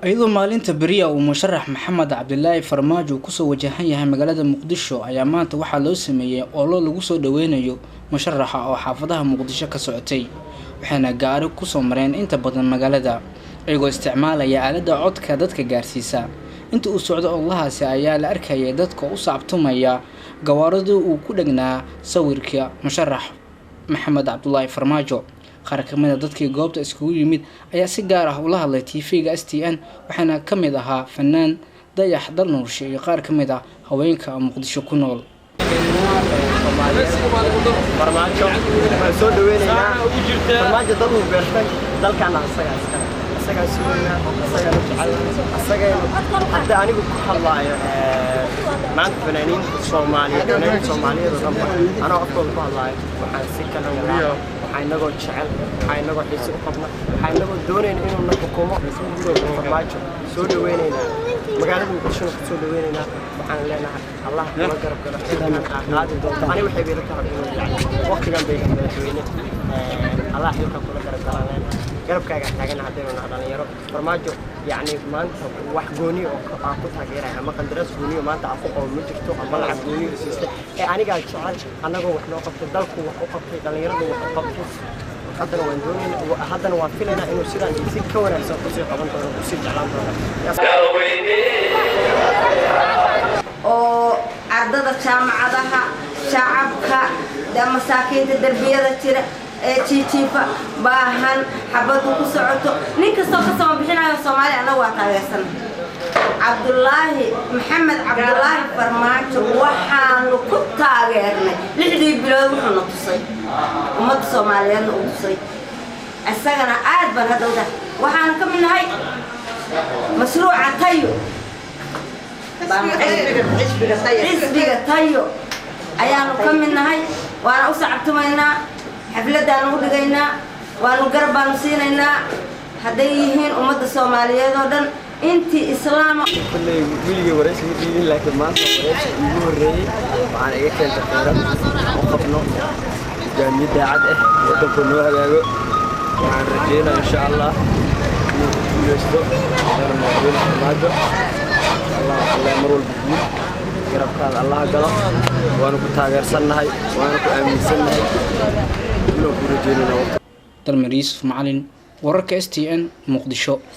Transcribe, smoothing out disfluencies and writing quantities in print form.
أيضا maalinta beriya uu musharax Maxamed Cabdilaahi Farmaajo ku soo wajahan yahay magaalada Muqdisho ayaa maanta waxa loo sameeyay oo lagu soo dhaweynayo musharaxa oo xaafadaha Muqdisho ka socotay waxaana gaari ku soo mareen inta badan magaalada iyagoo isticmaalaya aalada codka dadka gaarsiisa inta uu socdo Allahaasi ayaa la arkayay dadka u saabtumaya gawaarida uu ku dhagnaa sawirka musharax Maxamed Cabdilaahi Farmaajo qaar ka mid ah dadkii goobta iskugu yimid ayaa si gaar ah ula hadlay TV-ga STN waxaana ka mid ahaa fanaan Dayax Dalnuurshe iyo qaar ka mid ah haweenka Muqdisho ku nool farmaajo soo dhaweynayna farmaajo dadku beertay dalkana asaga suuqna asaga hadda anigu ku hadlaayo maanta fanaaniinta Soomaaliyeed ana afkooda ku hadlaayo waxaan si kala waxaynagoo jecel waxaynagoo xiiso u qabna waxaynagoo doonayna inuu na xukumo farmaajo soo dhaweynayna magaalada Muqdisho soo dhaweynayna waxaan leenahay Allah ma garab galo cidana qaadi doonto ani waxay beelo ka hadlay waqtigan bay madaxweyne Allah xilka kula garab galaan garabkaaga taagan hadaynu dhalinyaro farmaajo yani maanta wax gooni oo ku taageeray ama qandaraas gooni maanta aan ku qowl ma jirto ama lacag gooni siistay ee aniga jecel anagoo wax loo qabto dalku wax u qabtay dhalinyaradu wax u qabto haddana waan filaynaa inuu sidaan si ka wanaagsan ku sii qaban doono ku sii jeclaan doono oo ardada jaamacadaha shacabka masaakiinta darbiyada jira jiijiifa baahan xabadu ku socoto nin kastoo ka soo bixinayo Soomaali anagu waa taageersan Cabdulaahi Maxamed Cabdulaahi Farmaajo waxaanu ku taageernay 6 bilood wuxuu tusay ummadda Soomaaliyeed uu tusay asagana aad baan hadawda waxaan ka midnahay mashruuca tayo xisbiga tayo ayaanu ka midnahay waana u sacabtumaynaa xafladaan u dhigaynaa waanu garab baanu siinaynaa hadday yihiin ummadda Soomaaliyeed oo dhan intii islaam kulay wiiligi waraysi diidin laakiin maanta waraysi ugu horeeyay waxaan iga keentay kheyraad oo qabno jaamiyad daacad ah wadanka noo hagaago waxaan rajeynayaa insha Allah inuu yeesto farmaajo Allah marwal guud garabkaada Allah galo waanu ku taageersanahay waanu ku aaminsanahay inuu ku rajeynayno Dalmar Yuusuf Macalin wararka STN Muqdisho.